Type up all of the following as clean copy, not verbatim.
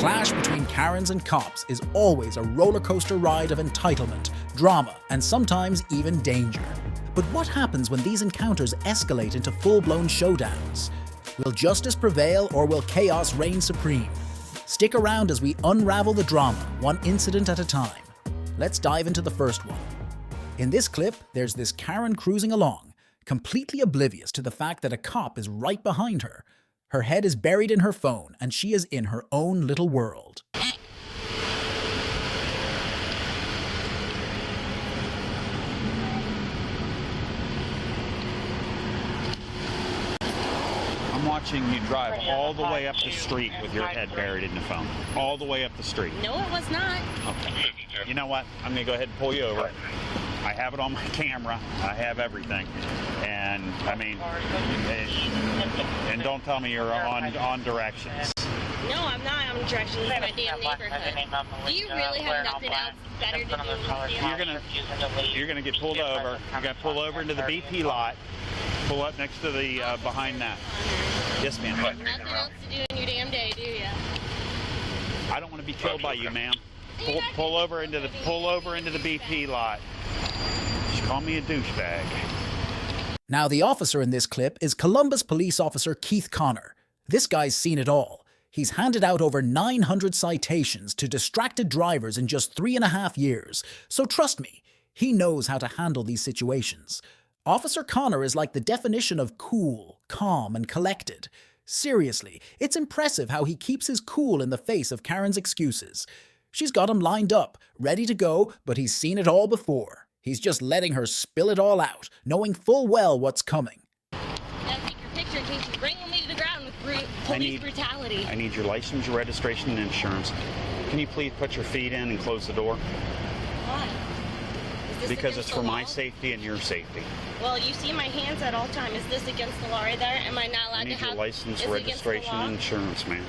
clash between Karens and cops is always a roller coaster ride of entitlement, drama, and sometimes even danger. But what happens when these encounters escalate into full-blown showdowns? Will justice prevail or will chaos reign supreme? Stick around as we unravel the drama, one incident at a time. Let's dive into the first one. In this clip, there's this Karen cruising along, completely oblivious to the fact that a cop is right behind her. Her head is buried in her phone, and she is in her own little world. I'm watching you drive all the way up the street with your head buried in the phone. All the way up the street. No, it was not. Okay. You know what? I'm going to go ahead and pull you over. I have it on my camera. I have everything. And, I mean, and don't tell me you're on directions. No, I'm not on directions. It's my damn neighborhood. Do you really have nothing else better to do? You're gonna get pulled over. You're gonna pull over into the BP lot. Pull up next to the behind that. Yes, ma'am. Nothing else to do in your damn day, do you? I don't want to be killed by you, ma'am. Pull over into the BP lot. Just call me a douchebag. Now, the officer in this clip is Columbus police officer Keith Connor. This guy's seen it all. He's handed out over 900 citations to distracted drivers in just 3.5 years. So trust me, he knows how to handle these situations. Officer Connor is like the definition of cool, calm, and collected. Seriously, it's impressive how he keeps his cool in the face of Karen's excuses. She's got him lined up, ready to go, but he's seen it all before. He's just letting her spill it all out, knowing full well what's coming. Now take your picture in case you bring me to the ground with police brutality. I need your license, your registration, and insurance. Can you please put your feet in and close the door? Why? Because it's for my safety and your safety. Well, you see my hands at all time. Is this against the law right there? Am I not allowed to have... I need your license, registration, and insurance, ma'am.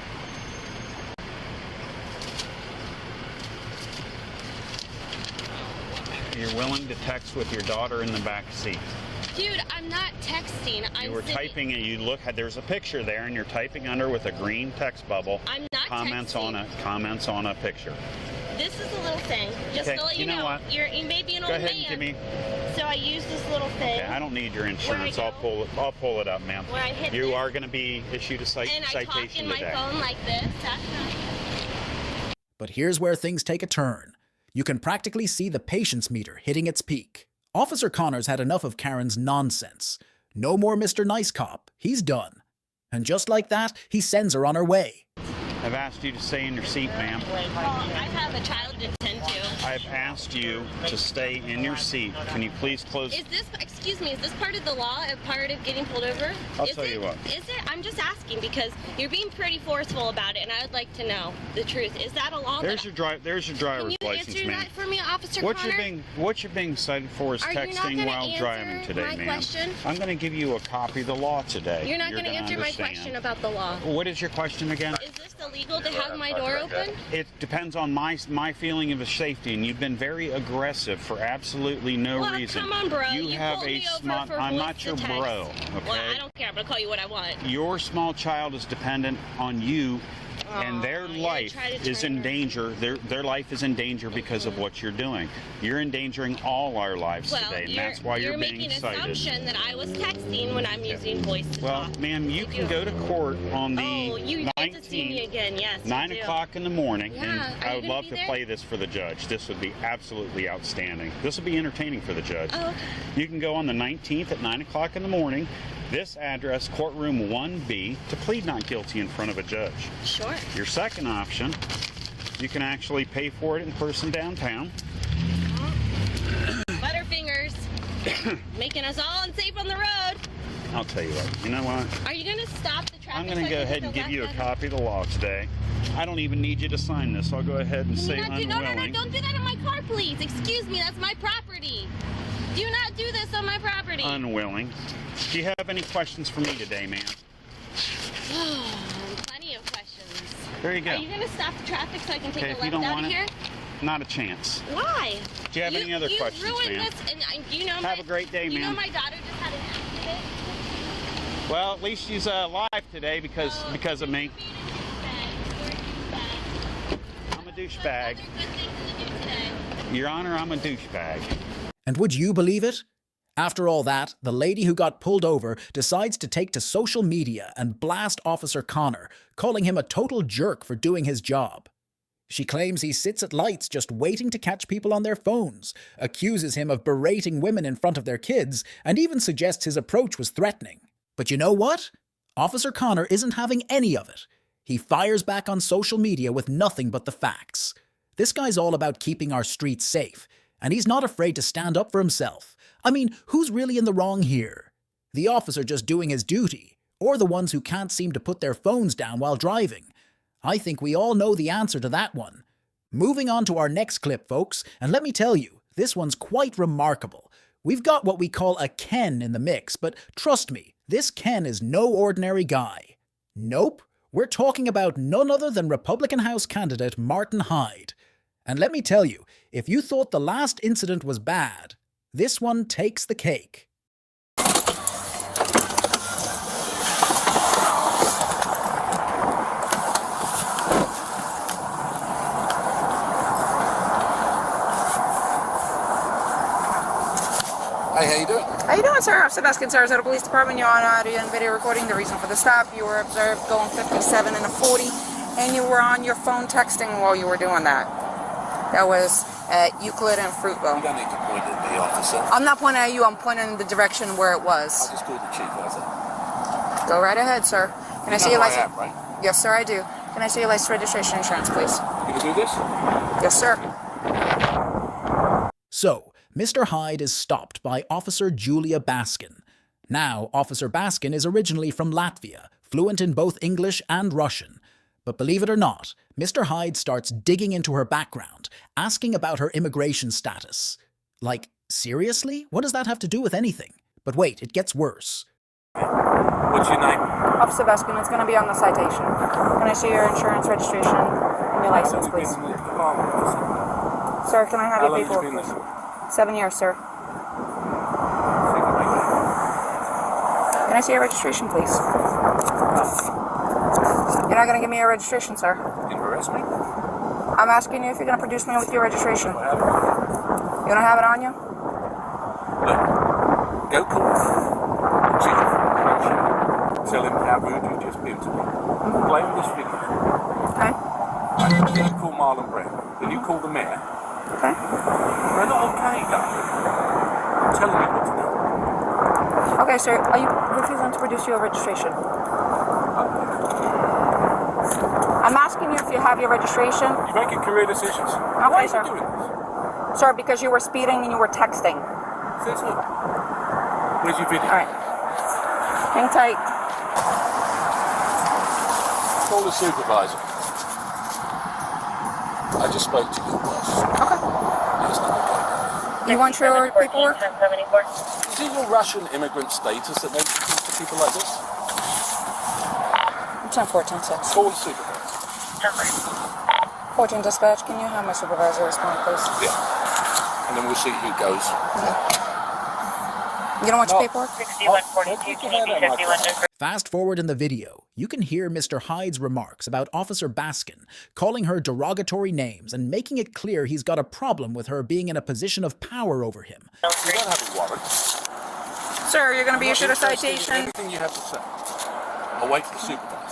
You're willing to text with your daughter in the back seat. Dude, I'm not texting. You were typing and you look, there's a picture there and you're typing under with a green text bubble. I'm not comments texting. Comments on a picture. This is a little thing. Just okay. to let you know, what? you may be an old man. Go ahead and give me. So I use this little thing. Okay, I don't need your insurance. I'll pull it up, ma'am. Where I hit you are going to be issued a citation today. And I talk in my phone like this. That's not... But here's where things take a turn. You can practically see the patience meter hitting its peak. Officer Connor's had enough of Karen's nonsense. No more Mr. Nice Cop. He's done. And just like that, he sends her on her way. I've asked you to stay in your seat, ma'am. Well, I have a child to tend to. I've asked you to stay in your seat. Can you please close? Excuse me, is this part of the law, a part of getting pulled over? I'll tell you what. Is it? I'm just asking because you're being pretty forceful about it, and I would like to know the truth. Is that a law? There's your driver's license, ma'am. Can you answer that for me, Officer What Connor? you're being cited for is texting while driving today, ma'am. Question? I'm going to give you a copy of the law today. You're not going to answer my question about the law. What is your question again? Is this illegal to have my door open? It depends on my feeling of safety, and you've been very aggressive for absolutely no reason. Come on, bro. You have a small. I'm not your bro. Okay. Well, I don't care. I'm gonna call you what I want. Your small child is dependent on you. And their life is in danger. Their life is in danger because of what you're doing. You're endangering all our lives today, and that's why you're being cited. You're making an assumption that I was texting when I'm using voice to talk. Well, ma'am, you can go to court on the 19th, to see me again. Yes, 9 o'clock in the morning, and I would love to there? play this for the judge. This would be absolutely outstanding. This would be entertaining for the judge. Oh, okay. You can go on the 19th at 9 o'clock in the morning. This address, courtroom 1B, to plead not guilty in front of a judge. Sure. Your second option, you can actually pay for it in person downtown. Butterfingers, making us all unsafe on the road. I'll tell you what, you know what? Are you going to stop the traffic? I'm going to go ahead and give you a copy of the law today. I don't even need you to sign this. I'll go ahead and say unwilling. No, don't do that in my car, please. Excuse me, that's my property. Do not do this on my property. Unwilling. Do you have any questions for me today, ma'am? Plenty of questions. There you go. Are you going to stop the traffic so I can take a left out of here? Not a chance. Why? Do you have any other questions, ma'am? You ruined this, and you know have a great day, ma'am. You know my daughter just had an accident? Well, at least she's alive today because of me. douchebag. Your Honor, I'm a douchebag. And would you believe it? After all that, the lady who got pulled over decides to take to social media and blast Officer Connor, calling him a total jerk for doing his job. She claims he sits at lights just waiting to catch people on their phones, accuses him of berating women in front of their kids, and even suggests his approach was threatening. But you know what? Officer Connor isn't having any of it. He fires back on social media with nothing but the facts. This guy's all about keeping our streets safe, and he's not afraid to stand up for himself. I mean, who's really in the wrong here? The officer just doing his duty, or the ones who can't seem to put their phones down while driving? I think we all know the answer to that one. Moving on to our next clip, folks, and let me tell you, this one's quite remarkable. We've got what we call a Ken in the mix, but trust me, this Ken is no ordinary guy. Nope, we're talking about none other than Republican House candidate Martin Hyde. And let me tell you, if you thought the last incident was bad, this one takes the cake. Hey, how you doing? How you doing, sir? Officer Baskin, Sarasota Police Department. You're on audio and video recording. The reason for the stop, you were observed going 57 and a 40, and you were on your phone texting while you were doing that. That was at Euclid and Fruitville. You don't need to point at me, officer. I'm not pointing at you. I'm pointing in the direction where it was. I just called the chief, how's that? Go right ahead, sir. Can I see your who I license? am, right? Yes, sir, I do. Can I see your license, registration, insurance, please? You gonna do this? Yes, sir. So, Mr. Hyde is stopped by Officer Julia Baskin. Now, Officer Baskin is originally from Latvia, fluent in both English and Russian. But believe it or not, Mr. Hyde starts digging into her background, asking about her immigration status. Like, seriously? What does that have to do with anything? But wait, it gets worse. What's your name? Officer Baskin, it's going to be on the citation. Can I see your insurance, registration, and your license, please? Sir, can I have your paperwork, please? 7 years, sir. Can I see your registration, please? You're not going to give me your registration, sir. You arrest me? I'm asking you if you're going to produce me with your registration. I have it. You don't have it on you? Look, go call the chief. Tell him how rude you just been to me. Play with this video. Okay. Then you call Marlon Brown. Then you call the mayor. Okay. They're not okay, though. I'm telling you what to do. Okay, sir. Are you refusing to produce your registration? I'm asking you if you have your registration. You're making career decisions. Okay, Why are sir. you doing this? Sir, because you were speeding and you were texting. Says what? Where's your video? All right. Hang tight. Call the supervisor. I just spoke to your boss. Okay. It's not okay. You want your paperwork? Is it your Russian immigrant status that makes you talk to people like this? It's on 14-6. Call the supervisor. 14 dispatch, can you have my supervisor respond, please? Yeah. And then we'll see who goes. You don't want your paperwork? Fast forward in the video, you can hear Mr. Hyde's remarks about Officer Baskin, calling her derogatory names and making it clear he's got a problem with her being in a position of power over him. You don't have a warrant. Sir, you're going to be I'm issued not a interested in citation. Anything you have to say. I'll wait for the supervisor.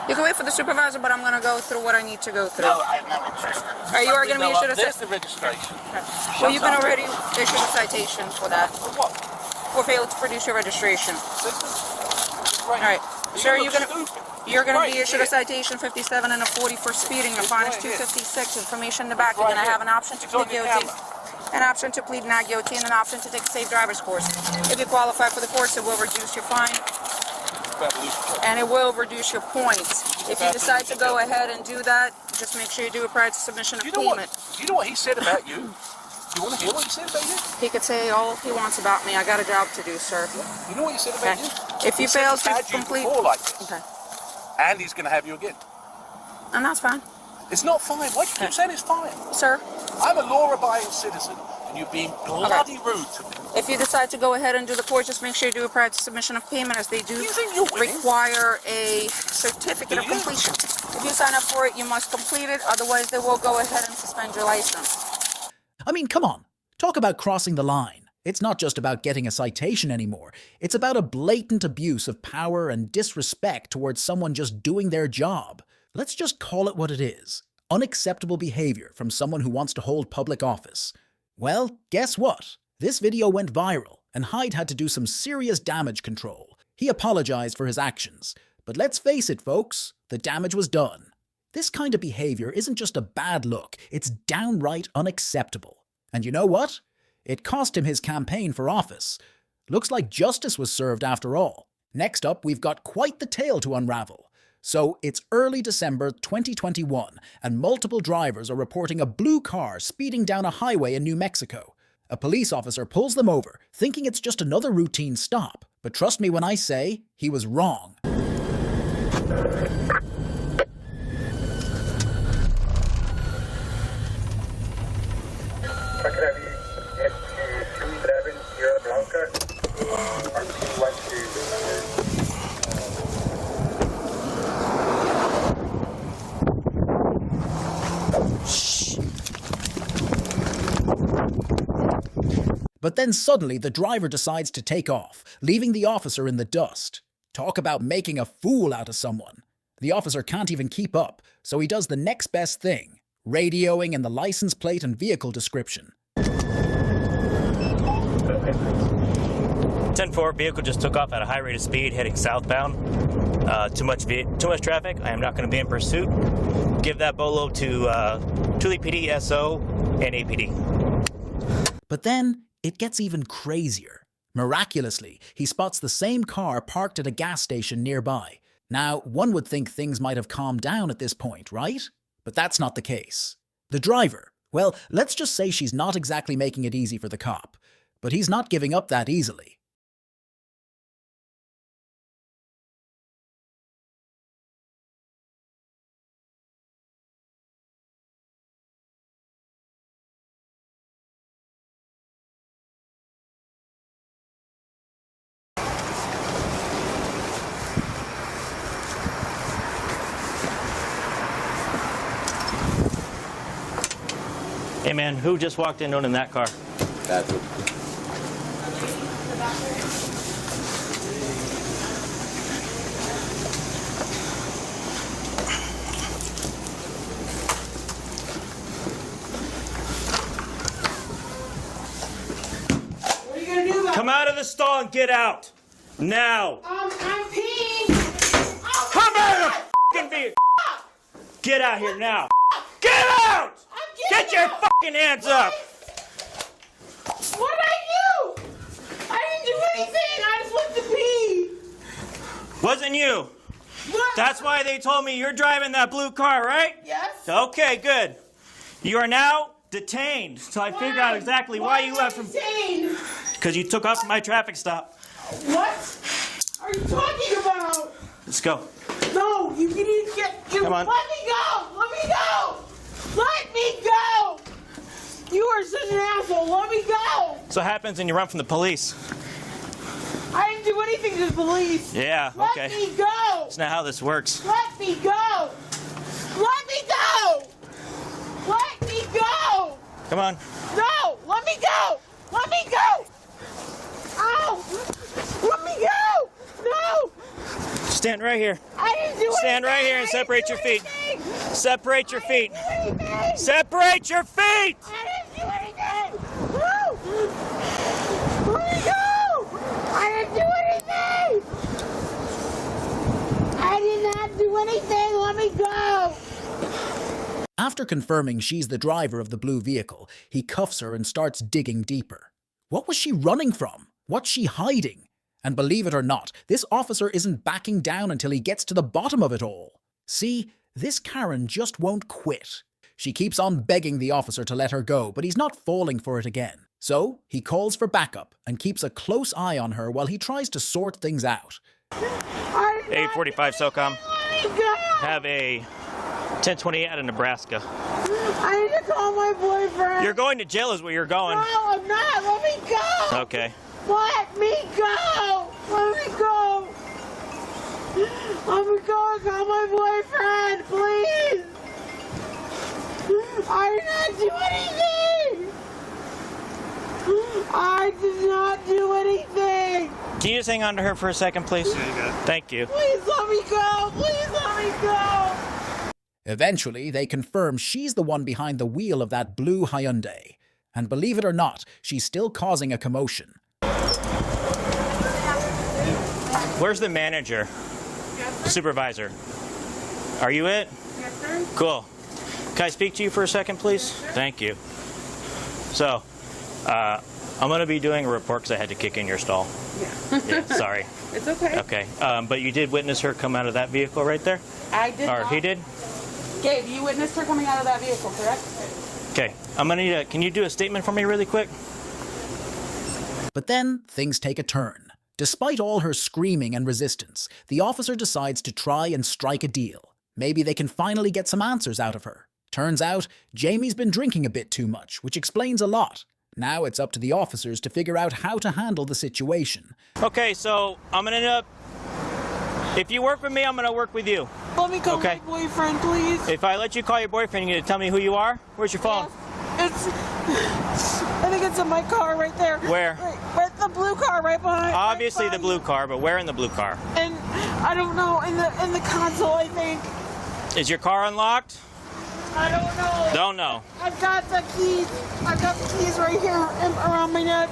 You can wait for the supervisor, but I'm going to go through what I need to go through. No, I'm not interested. You are going to be issued a There's citation. the registration. Well, you've been already issued a citation for that. For what? For failure to produce your registration. Listen. All right. Sir, you're going to Right, be issued a yeah. citation 57 and a 40 for speeding. Your fine is right here. $256. Information in the back. You're right going to have here. an option to It's on plead the guilty, camera. an option to plead not guilty, and an option to take a safe driver's course. If you qualify for the course, it will reduce your fine, and it will reduce your points. If you decide to go ahead and do that, just make sure you do it prior to submission of You know what? payment. You know what he said about you? You want to hear what he said about you? He could say all he wants about me. I got a job to do, sir. You know what he said about Okay. you? If you He said fail he's to had you complete, before like this, okay, and he's going to have you again. and that's fine, It's not fine. Why do you keep saying it's fine? sir. I'm a law-abiding citizen, and You're being bloody rude to me. If you decide to go ahead and do the course, just make sure you do a prior to submission of payment, as they do You think you're winning? require a certificate of Do you? completion. If you sign up for it, you must complete it, otherwise they will go ahead and suspend your license. I mean, come on. Talk about crossing the line. It's not just about getting a citation anymore. It's about a blatant abuse of power and disrespect towards someone just doing their job. Let's just call it what it is. Unacceptable behavior from someone who wants to hold public office. Well, guess what? This video went viral, and Hyde had to do some serious damage control. He apologized for his actions. But let's face it, folks, the damage was done. This kind of behavior isn't just a bad look, it's downright unacceptable. And you know what? It cost him his campaign for office. Looks like justice was served after all. Next up, we've got quite the tale to unravel. So it's early December 2021, and multiple drivers are reporting a blue car speeding down a highway in New Mexico. A police officer pulls them over, thinking it's just another routine stop. But trust me when I say, he was wrong. But then suddenly the driver decides to take off, leaving the officer in the dust. Talk about making a fool out of someone. The officer can't even keep up, so he does the next best thing, radioing in the license plate and vehicle description. 10-4, vehicle just took off at a high rate of speed heading southbound. Too much traffic. I am not going to be in pursuit. Give that bolo to Tule PD, SO, and APD. But then it gets even crazier. Miraculously, he spots the same car parked at a gas station nearby. Now, one would think things might have calmed down at this point, right? But that's not the case. The driver, well, let's just say she's not exactly making it easy for the cop. But he's not giving up that easily. Hey man, who just walked in in that car? That's it. What are you gonna do about it? Come out of the stall and get out! Now! I'm peeing! Oh, Come out of the fucking vehicle! Get out here now! Get out! Get your fucking hands up! What did I do? I didn't do anything! I just went to pee! Wasn't you. What? That's why they told me you're driving that blue car, right? Yes? Okay, good. You are now detained. So I figured out exactly why you left from... Insane? Because you took off from my traffic stop. What are you talking about? Let's go. No, you need to get... Come on. Let me go! Let me go! Let me go! You are such an asshole. Let me go! So what happens when you run from the police? I didn't do anything to the police. Yeah, okay. Let me go! That's not how this works. Let me go! Let me go! Let me go! Come on. No! Let me go! Let me go! Ow! Let me go! No! Stand right here. I didn't do anything! Stand right here and separate your feet. Separate your feet. I didn't do anything! Separate your feet! I didn't do anything! No! Let me go! I didn't do anything! I did not do anything! Let me go! After confirming she's the driver of the blue vehicle, he cuffs her and starts digging deeper. What was she running from? What's she hiding? And believe it or not, this officer isn't backing down until he gets to the bottom of it all. See, this Karen just won't quit. She keeps on begging the officer to let her go, but he's not falling for it again. So he calls for backup and keeps a close eye on her while he tries to sort things out. 845 SOCOM. Have a 1028 out of Nebraska. I need to call my boyfriend. You're going to jail is where you're going. No, I'm not. Let me go. Okay. Let me go. Let me go. Let me go and call my boyfriend, please. I did not do anything. I did not do anything. Can you just hang on to her for a second, please? There you go. Thank you. Please let me go. Please let me go. Eventually, they confirm she's the one behind the wheel of that blue Hyundai. And believe it or not, she's still causing a commotion. Where's the manager? The supervisor. Are you it? Yes, sir. Cool. Can I speak to you for a second, please? Thank you. So, I'm going to be doing a report because I had to kick in your stall. Yeah. Sorry. It's okay. Okay. But you did witness her come out of that vehicle right there? I did Or not. he did? Gabe, you witnessed her coming out of that vehicle, correct? Okay. I'm going to need can you do a statement for me really quick? But then, things take a turn. Despite all her screaming and resistance, the officer decides to try and strike a deal. Maybe they can finally get some answers out of her. Turns out, Jamie's been drinking a bit too much, which explains a lot. Now it's up to the officers to figure out how to handle the situation. Okay, so I'm going to end up... If you work with me, I'm going to work with you. Let me call Okay. my boyfriend, please. If I let you call your boyfriend, you're going to tell me who you are? Where's your phone? It's. I think it's in my car right there. Where? Right, the blue car right behind. Obviously right the blue car, but where in the blue car? And I don't know, in the console, I think. Is your car unlocked? I don't know. Don't know. I've got the keys. I've got the keys right here around my neck.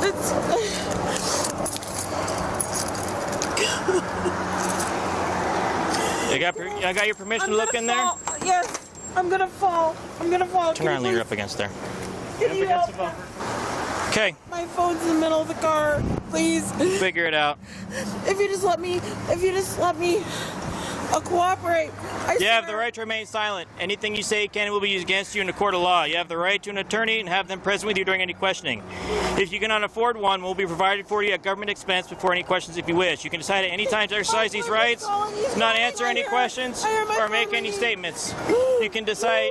It's. I got your permission to look in there? Fall. Yes, I'm gonna fall. I'm gonna fall. Turn around, lean her up against there. Can you help me? Okay, My phone's in the middle of the car. Please. figure it out. If you just let me, I'll cooperate. You have the right to remain silent. Anything you say can and will be used against you in a court of law. You have the right to an attorney and have them present with you during any questioning. If you cannot afford one, will be provided for you at government expense before any questions if you wish. You can decide at any time to exercise these rights, not answer any questions, or make any statements. You can decide...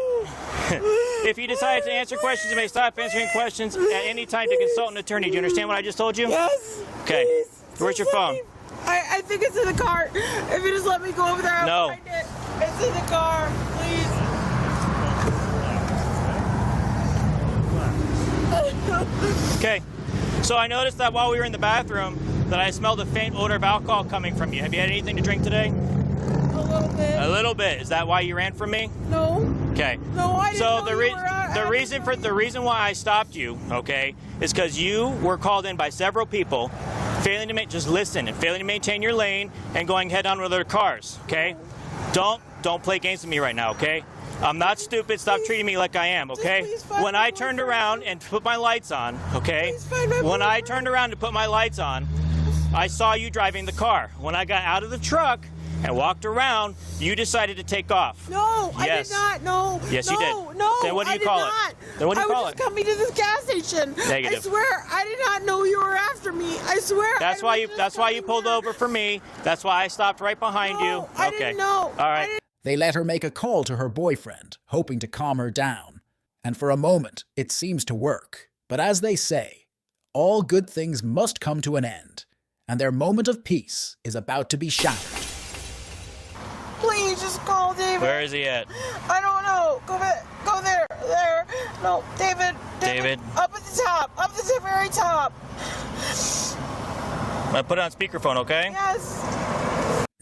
If you decide to answer questions, you may stop answering questions at any time to consult an attorney. Do you understand what I just told you? Yes. Okay. Please. Where's your Just let phone? me- I think it's in the car. If you just let me go over there, I'll No. find it. It's in the car. Please. Okay. So I noticed that while we were in the bathroom, that I smelled a faint odor of alcohol coming from you. Have you had anything to drink today? A little bit. A little bit. Is that why you ran from me? No. Okay. No, I didn't So know the you were out. the reason why I stopped you, okay, is because you were called in by several people, failing to failing to maintain your lane and going head on with other cars. Okay. Don't play games with me right now. Okay. I'm not stupid. Stop treating me like I am, okay? please find When my I turned around and put my lights on, okay? Please find my When I boyfriend. turned around to put my lights on, I saw you driving the car. When I got out of the truck and walked around, you decided to take off. No, Yes. I did not. No. Yes, no, you did. No. Then what do you I did call it? not. Then what do you call I was it? just coming to this gas station. Negative. I swear, I did not know you were after me. I swear. That's I why was you just that's why you coming pulled here. over for me. That's why I stopped right behind No, you. I Okay. didn't know. All I right. didn't- They let her make a call to her boyfriend, hoping to calm her down. And for a moment, it seems to work. But as they say, all good things must come to an end, and their moment of peace is about to be shattered. Please just call David. Where is he at? I don't know. Go back. Go there. There. No, David. David. Up at the top. Up at the very top. I put it on speakerphone, okay? Yes.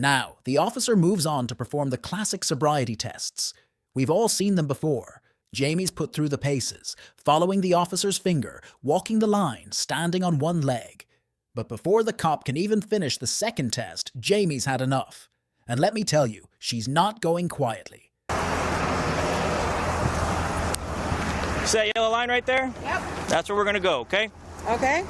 Now, the officer moves on to perform the classic sobriety tests. We've all seen them before. Jamie's put through the paces, following the officer's finger, walking the line, standing on one leg. But before the cop can even finish the second test, Jamie's had enough. And let me tell you, she's not going quietly. See that yellow line right there? Yep. That's where we're gonna go, okay? Okay.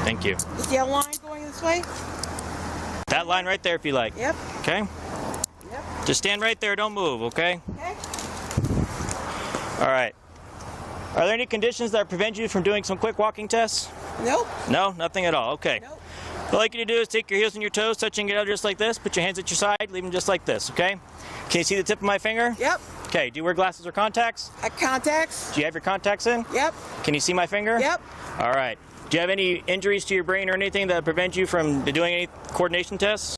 Thank you. Is the yellow line going this way? That line right there if you like. Yep. Okay? Yep. Just stand right there, don't move, okay? Okay. All right. Are there any conditions that prevent you from doing some quick walking tests? Nope. No, nothing at all. Okay. Nope. What I'd like you to do is take your heels and your toes, touching it out just like this. Put your hands at your side, leave them just like this, okay? Can you see the tip of my finger? Yep. Okay, do you wear glasses or contacts? Contacts? Do you have your contacts in? Yep. Can you see my finger? Yep. All right. Do you have any injuries to your brain or anything that prevent you from doing any coordination tests?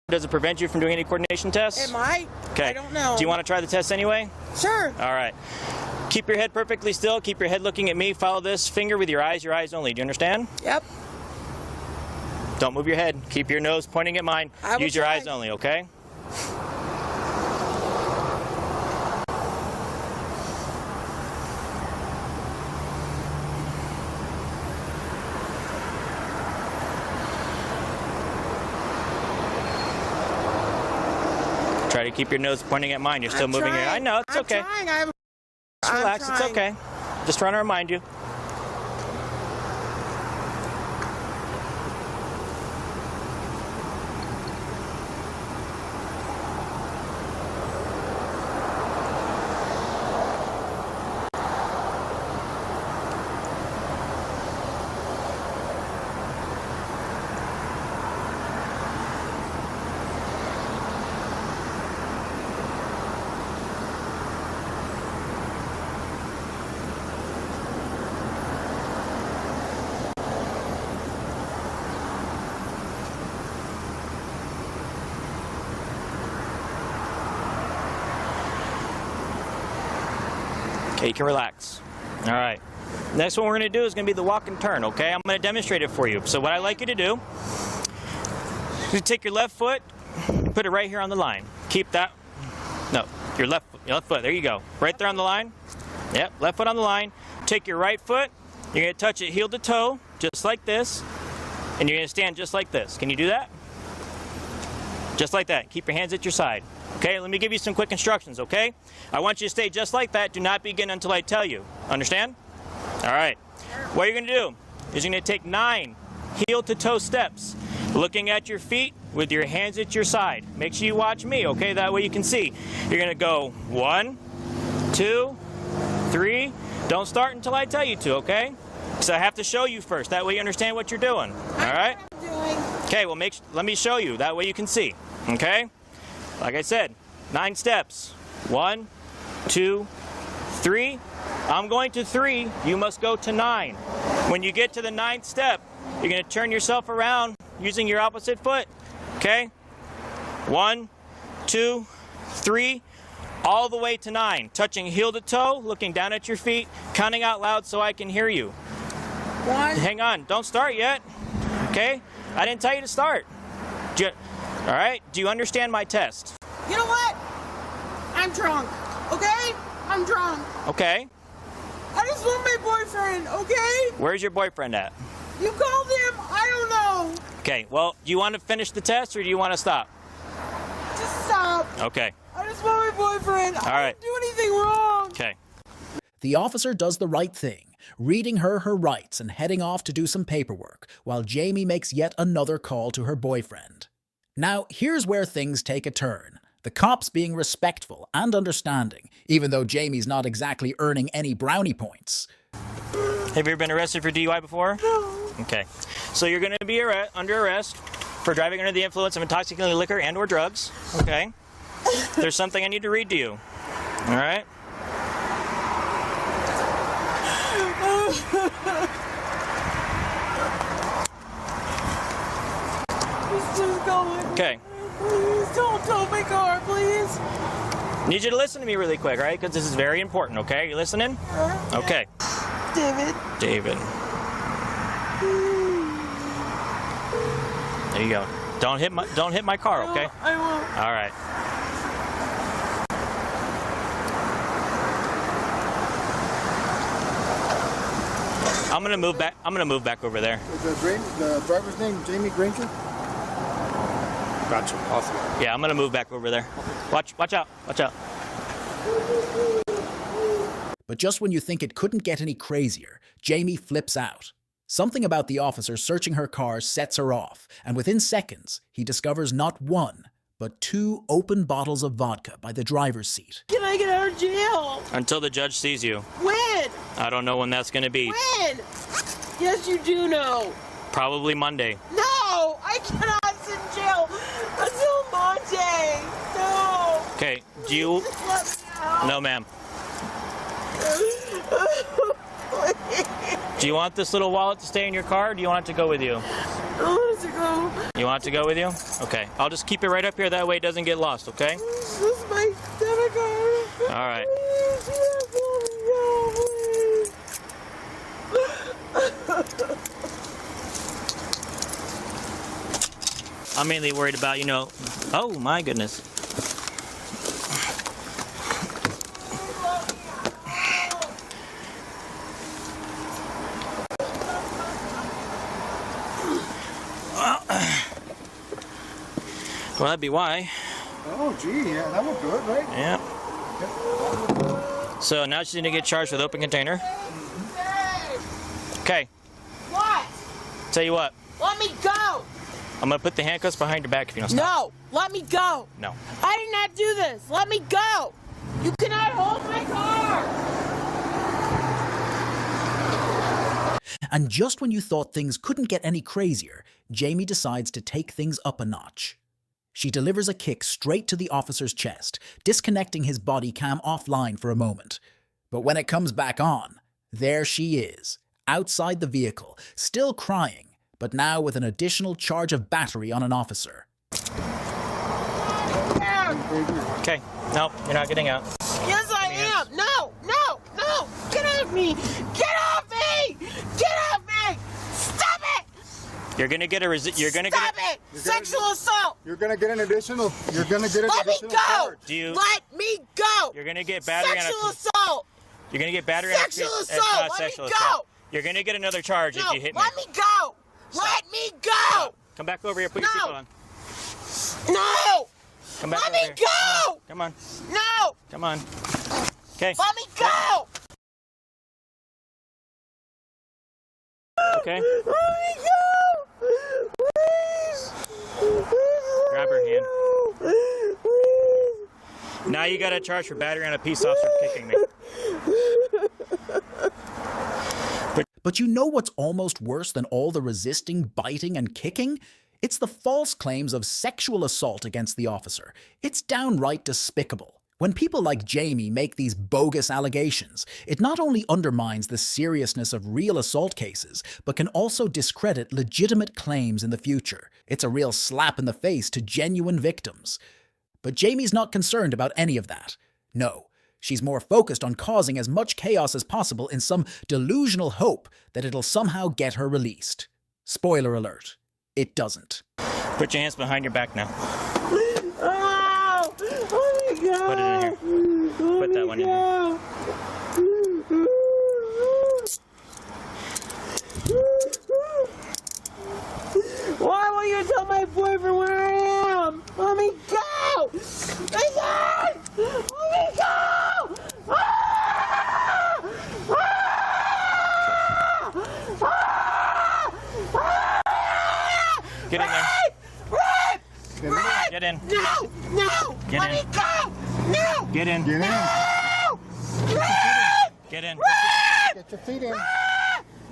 Does it prevent you from doing any coordination tests? It might. Okay. I don't know. Do you want to try the test anyway? Sure. All right. Keep your head perfectly still. Keep your head looking at me. Follow this finger with your eyes only. Do you understand? Yep. Don't move your head. Keep your nose pointing at mine. I will Use your try. eyes only, okay? Try to keep your nose pointing at mine. You're still moving your... I know, it's okay. I'm trying. Just relax, it's okay. Just trying to remind you. Okay, you can relax. All right. Next one we're going to do is going to be the walk and turn, okay? I'm going to demonstrate it for you. So what I'd like you to do is take your left foot and put it right here on the line. Keep that, no, your left foot, there you go. Right there on the line. Yep, left foot on the line. Take your right foot, you're going to touch it heel to toe, just like this, and you're going to stand just like this. Can you do that? Just like that. Keep your hands at your side. Okay, let me give you some quick instructions, okay? I want you to stay just like that. Do not begin until I tell you. Understand? All right. What you're going to do is you're going to take 9 heel-to-toe steps, looking at your feet with your hands at your side. Make sure you watch me, okay? That way you can see. You're going to go 1, 2, 3. Don't start until I tell you to, okay? Because I have to show you first. That way you understand what you're doing. All right? Okay, well, let me show you. That way you can see. Okay? Like I said, 9 steps. 1, 2, 3. I'm going to 3. You must go to 9. When you get to the 9th step, you're going to turn yourself around using your opposite foot. Okay? 1, 2, 3. All the way to 9. Touching heel to toe, looking down at your feet, counting out loud so I can hear you. 1. Hang on. Don't start yet. Okay? I didn't tell you to start. All right? Do you understand my test? You know what? I'm drunk. Okay? I'm drunk. Okay. I just want my boyfriend. Okay? Where's your boyfriend at? You called him. I don't know. Okay. Well, do you want to finish the test or do you want to stop? Just stop. Okay. I just want my boyfriend. All right. I didn't do anything wrong. Okay. The officer does the right thing, reading her rights and heading off to do some paperwork, while Jamie makes yet another call to her boyfriend. Now, here's where things take a turn. The cops being respectful and understanding, even though Jamie's not exactly earning any brownie points. Have you ever been arrested for DUI before? No. Okay. So you're going to be under arrest for driving under the influence of intoxicating liquor and or drugs. Okay. There's something I need to read to you. All right? He's just going. Okay. Please don't tow my car, please. Need you to listen to me really quick, all right? Because this is very important, okay? You listening? Okay. David. David. There you go. Don't hit my car, okay? I won't. All right. I'm gonna move back over there. Is the driver's name Jamie Granger? Gotcha. Awesome. Yeah, I'm gonna move back over there. Watch out. Watch out. But just when you think it couldn't get any crazier, Jamie flips out. Something about the officer searching her car sets her off, and within seconds, he discovers not 1, but 2 open bottles of vodka by the driver's seat. Can I get out of jail? Until the judge sees you. When? I don't know when that's going to be. When? Yes, you do know. Probably Monday. No, I cannot sit in jail until Monday. No. Okay, do you... Just let me out. No, ma'am. Do you want this little wallet to stay in your car, or do you want it to go with you? I want it to go. You want it to go with you? Okay, I'll just keep it right up here, that way it doesn't get lost, okay? This is my debit card. All right. Please, let me go, please. I'm mainly worried about, you know... Oh, my goodness. Well, that'd be why. Oh, gee, yeah, that would do it, right? Yeah. So now she's going to get charged with open container. Okay. What? Tell you what. Let me go. I'm going to put the handcuffs behind your back if you don't stop. No, let me go. No. I did not do this. Let me go. You cannot hold my car. And just when you thought things couldn't get any crazier, Jamie decides to take things up a notch. She delivers a kick straight to the officer's chest, disconnecting his body cam offline for a moment. But when it comes back on, there she is, outside the vehicle, still crying, but now with an additional charge of battery on an officer. Okay. No, you're not getting out. Yes, I am. No, no, no. Get off me. Get off me. Get off me. Stop it. You're going to get a Stop it. Sexual assault. You're gonna get an additional. You're gonna get an Let me additional go. charge. Let me go. You're going to get battery Sexual on a... assault. You're going to get battery Sexual on a... assault. It's not Let me sexual go. assault. You're going to get another charge if No, you hit me. let me go. Let me go. Come back over here. Put your No. seatbelt on. No. Come back Let over me here. go. Come on. No. Come on. Okay. Let me go. Okay. Let me go. Please. Grab her hand. Now you got a charge for battery on a peace officer kicking me. But you know what's almost worse than all the resisting, biting, and kicking? It's the false claims of sexual assault against the officer. It's downright despicable. When people like Jamie make these bogus allegations, it not only undermines the seriousness of real assault cases, but can also discredit legitimate claims in the future. It's a real slap in the face to genuine victims. But Jamie's not concerned about any of that. No. She's more focused on causing as much chaos as possible in some delusional hope that it'll somehow get her released. Spoiler alert, it doesn't. Put your hands behind your back now. Oh, let me go. Put it in here. Put that one in here. Why won't you tell my boyfriend where I am? Let me go! Listen! Let me go! Ah! Ah! Ah! Get in there. Run! Get in. No! No! Get Let in. me go! No! Get in. Get in. No! Run! Get in. Get your feet in. Get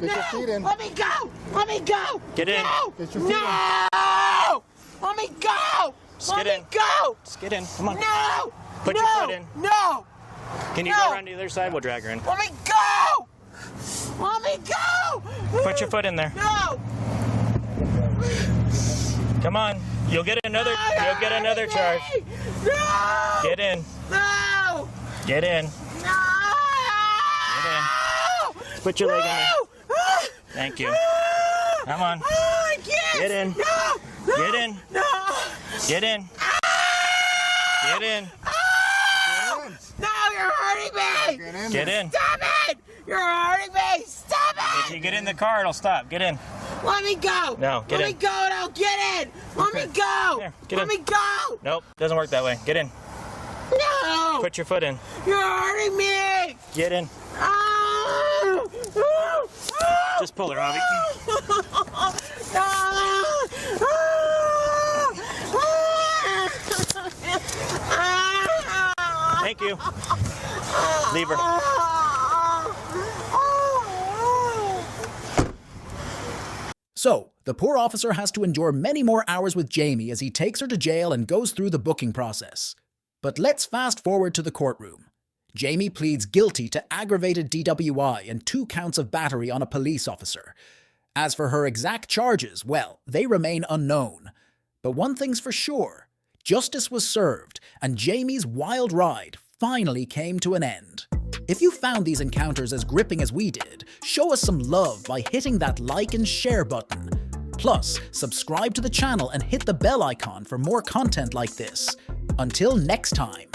No! your feet in. Let me go! Let me go! Get in. No! Get your feet in. No! Let me go! Just Let get me in. go! Just get in. Come on. No! Put no! your foot in. No! Can you No. go around to the other side? We'll drag her in. Let me go! Let me go! Put your foot in there. No! Come on. You'll get another. You'll get another charge. No! Get in. No! Get in. No! Get in. Put your leg in there. Thank you. Come on. I can't! Get in. No! Get in. No! Get in. Get in. No, you're hurting me! Get in. Get in. Stop it! You're hurting me! Stop If it! you get in the car, it'll stop. Get in. Let me go! No, get Let in. me go and I'll get in! Let me go! Here, get Let in. me go! Nope. Doesn't work that way. Get in. No! Put your foot in. You're hurting me! Get in. Ah! Just pull her, Javi. Ah! Ah! Thank you. Leave her. So, the poor officer has to endure many more hours with Jamie as he takes her to jail and goes through the booking process. But let's fast forward to the courtroom. Jamie pleads guilty to aggravated DWI and 2 counts of battery on a police officer. As for her exact charges, well, they remain unknown. But one thing's for sure, justice was served, and Jamie's wild ride finally came to an end. If you found these encounters as gripping as we did, show us some love by hitting that like and share button. Plus, subscribe to the channel and hit the bell icon for more content like this. Until next time.